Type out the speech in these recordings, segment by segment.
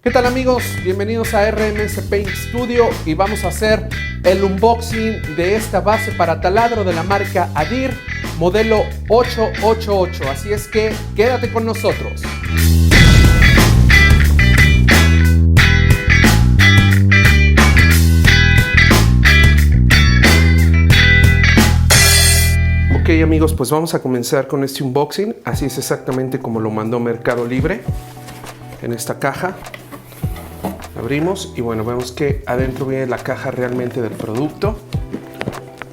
¿Qué tal amigos? Bienvenidos a RMS Paint Studio y vamos a hacer el unboxing de esta base para taladro de la marca Adir modelo 888, así es que quédate con nosotros. Ok amigos, pues vamos a comenzar con este unboxing, así es exactamente como lo mandó Mercado Libre en esta caja. Abrimos y bueno, vemos que adentro viene la caja realmente del producto.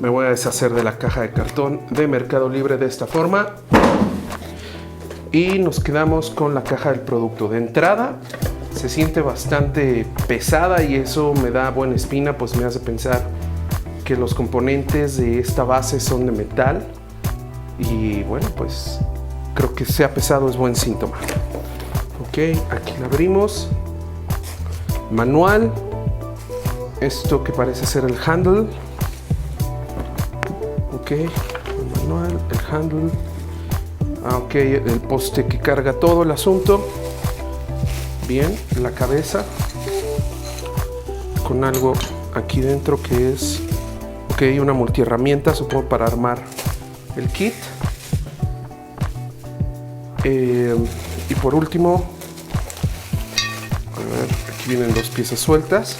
Me voy a deshacer de la caja de cartón de Mercado Libre de esta forma y nos quedamos con la caja del producto. De entrada se siente bastante pesada y eso me da buena espina, pues me hace pensar que los componentes de esta base son de metal y bueno, pues creo que sea pesado es buen síntoma. Ok, aquí la abrimos. Manual, esto que parece ser el handle. Ok, el manual, el handle. Ok, el poste que carga todo el asunto. Bien, la cabeza con algo aquí dentro que es una multiherramienta, supongo para armar el kit. Y por último, a ver, aquí vienen dos piezas sueltas,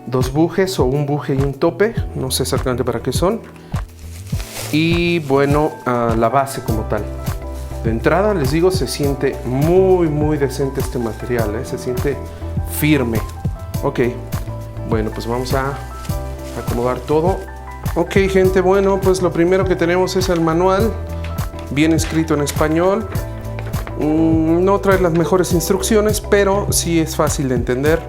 dos bujes o un buje y un tope, no sé exactamente para qué son. Y bueno, la base como tal. De entrada les digo, se siente muy decente este material, se siente firme. Ok, bueno, pues vamos a acomodar todo. Ok gente, bueno, pues lo primero que tenemos es el manual, bien escrito en español. No trae las mejores instrucciones, pero sí es fácil de entender.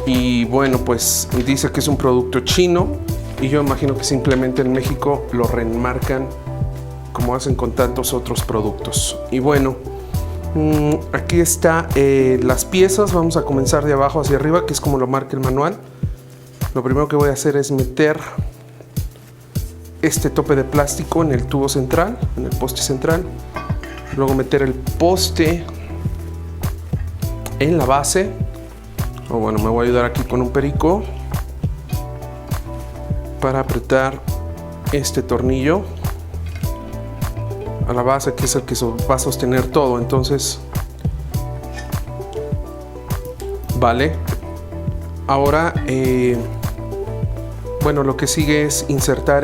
Y bueno, pues dice que es un producto chino y yo imagino que simplemente en México lo remarcan como hacen con tantos otros productos. Y bueno, aquí está las piezas. Vamos a comenzar de abajo hacia arriba, que es como lo marca el manual. Lo primero que voy a hacer es meter este tope de plástico en el tubo central, en el poste central. Luego meter el poste en la base. O bueno, me voy a ayudar aquí con un perico para apretar este tornillo a la base, que es el que va a sostener todo. Entonces, vale. Ahora, bueno, lo que sigue es insertar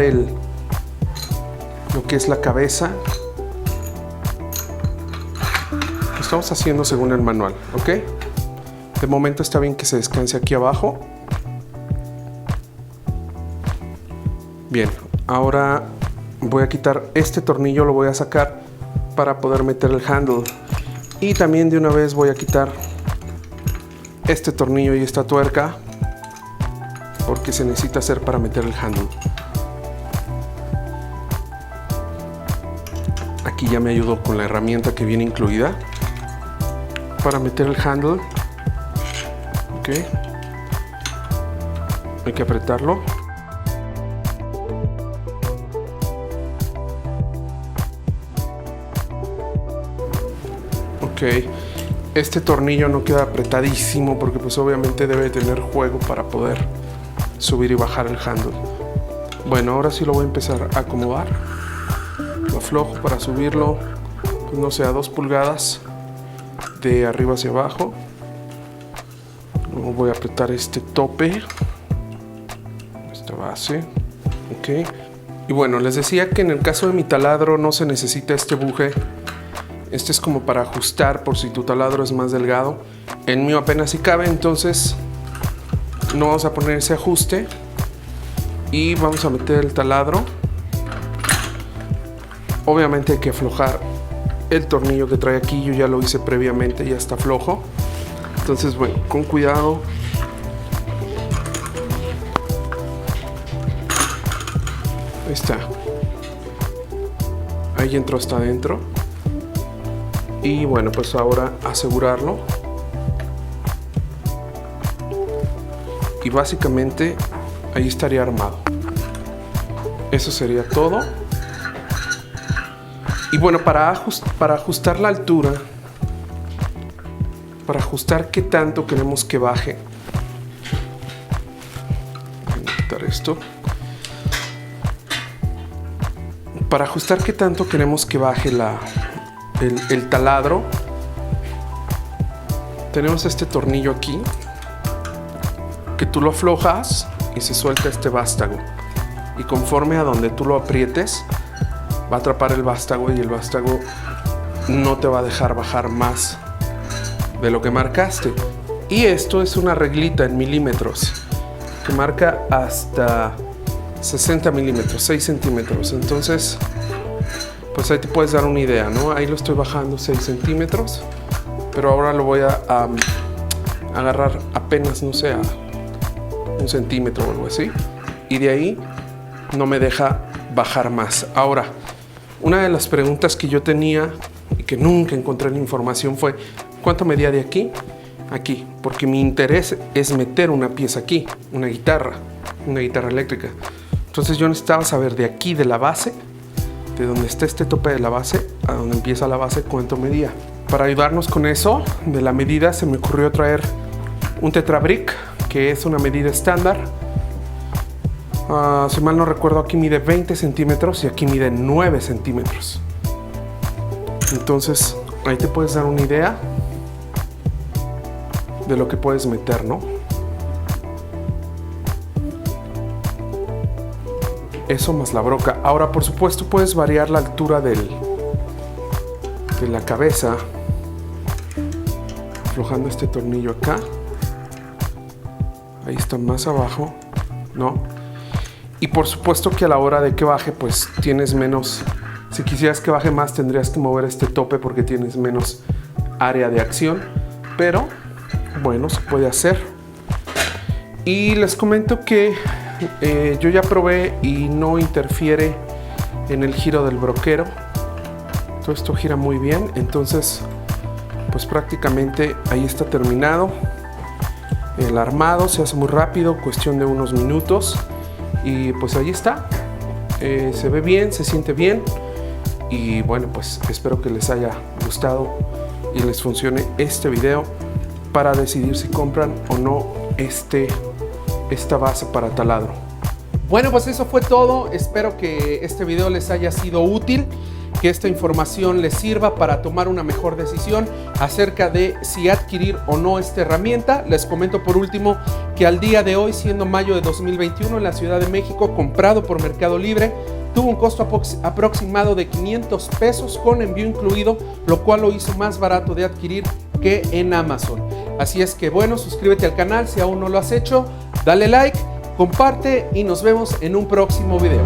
lo que es la cabeza. Lo estamos haciendo según el manual, ¿ok? De momento está bien que se descanse aquí abajo. Bien, ahora voy a quitar este tornillo, lo voy a sacar para poder meter el handle. Y también de una vez voy a quitar este tornillo y esta tuerca porque se necesita hacer para meter el handle. Aquí ya me ayudó con la herramienta que viene incluida para meter el handle. Ok, hay que apretarlo. Ok, este tornillo no queda apretadísimo porque pues obviamente debe tener juego para poder subir y bajar el handle. Bueno, ahora sí lo voy a empezar a acomodar. Lo aflojo para subirlo, pues no sé, a 2 pulgadas de arriba hacia abajo. Luego voy a apretar este tope, esta base. Ok, y bueno, les decía que en el caso de mi taladro no se necesita este buje. Este es como para ajustar por si tu taladro es más delgado. El mío apenas si cabe, entonces no vamos a poner ese ajuste y vamos a meter el taladro. Obviamente hay que aflojar el tornillo que trae aquí. Yo ya lo hice previamente, ya está flojo. Entonces bueno, con cuidado. Ahí está. Ahí entró hasta adentro. Y bueno, pues ahora asegurarlo. Y básicamente ahí estaría armado. Eso sería todo. Y bueno, para ajustar la altura para ajustar qué tanto queremos que baje. Voy a quitar esto. Para ajustar qué tanto queremos que baje el taladro, tenemos este tornillo aquí, que tú lo aflojas y se suelta este vástago. Y conforme a donde tú lo aprietes, va a atrapar el vástago y el vástago no te va a dejar bajar más de lo que marcaste. Y esto es una reglita en milímetros que marca hasta 60 milímetros, 6 centímetros. Entonces, pues ahí te puedes dar una idea, ¿no? Ahí lo estoy bajando 6 centímetros, pero ahora lo voy a agarrar apenas, no sé, a 1 centímetro o algo así. Y de ahí no me deja bajar más. Ahora, una de las preguntas que yo tenía y que nunca encontré la información fue ¿cuánto medía de aquí a aquí? Porque mi interés es meter una pieza aquí, una guitarra eléctrica. Entonces yo necesitaba saber de aquí, de la base, de donde está este tope de la base, a donde empieza la base, cuánto medía. Para ayudarnos con eso, de la medida, se me ocurrió traer un Tetrabric, que es una medida estándar. Si mal no recuerdo, aquí mide 20 centímetros y aquí mide 9 centímetros. Entonces, ahí te puedes dar una idea de lo que puedes meter, ¿no? Eso más la broca. Ahora, por supuesto, puedes variar la altura de la cabeza aflojando este tornillo acá. Ahí está más abajo, ¿no? Y por supuesto que a la hora de que baje, pues tienes menos. Si quisieras que baje más, tendrías que mover este tope porque tienes menos área de acción. Pero, bueno, se puede hacer. Y les comento que yo ya probé y no interfiere en el giro del broquero. Todo esto gira muy bien. Entonces, pues prácticamente ahí está terminado. El armado se hace muy rápido, cuestión de unos minutos. Y pues ahí está. Se ve bien, se siente bien. Y bueno, pues espero que les haya gustado y les funcione este video para decidir si compran o no esta base para taladro. Bueno, pues eso fue todo. Espero que este video les haya sido útil, que esta información les sirva para tomar una mejor decisión acerca de si adquirir o no esta herramienta. Les comento por último que al día de hoy, siendo mayo de 2021, en la Ciudad de México, comprado por Mercado Libre, tuvo un costo aproximado de 500 pesos con envío incluido, lo cual lo hizo más barato de adquirir que en Amazon. Así es que bueno, suscríbete al canal si aún no lo has hecho, dale like, comparte y nos vemos en un próximo video.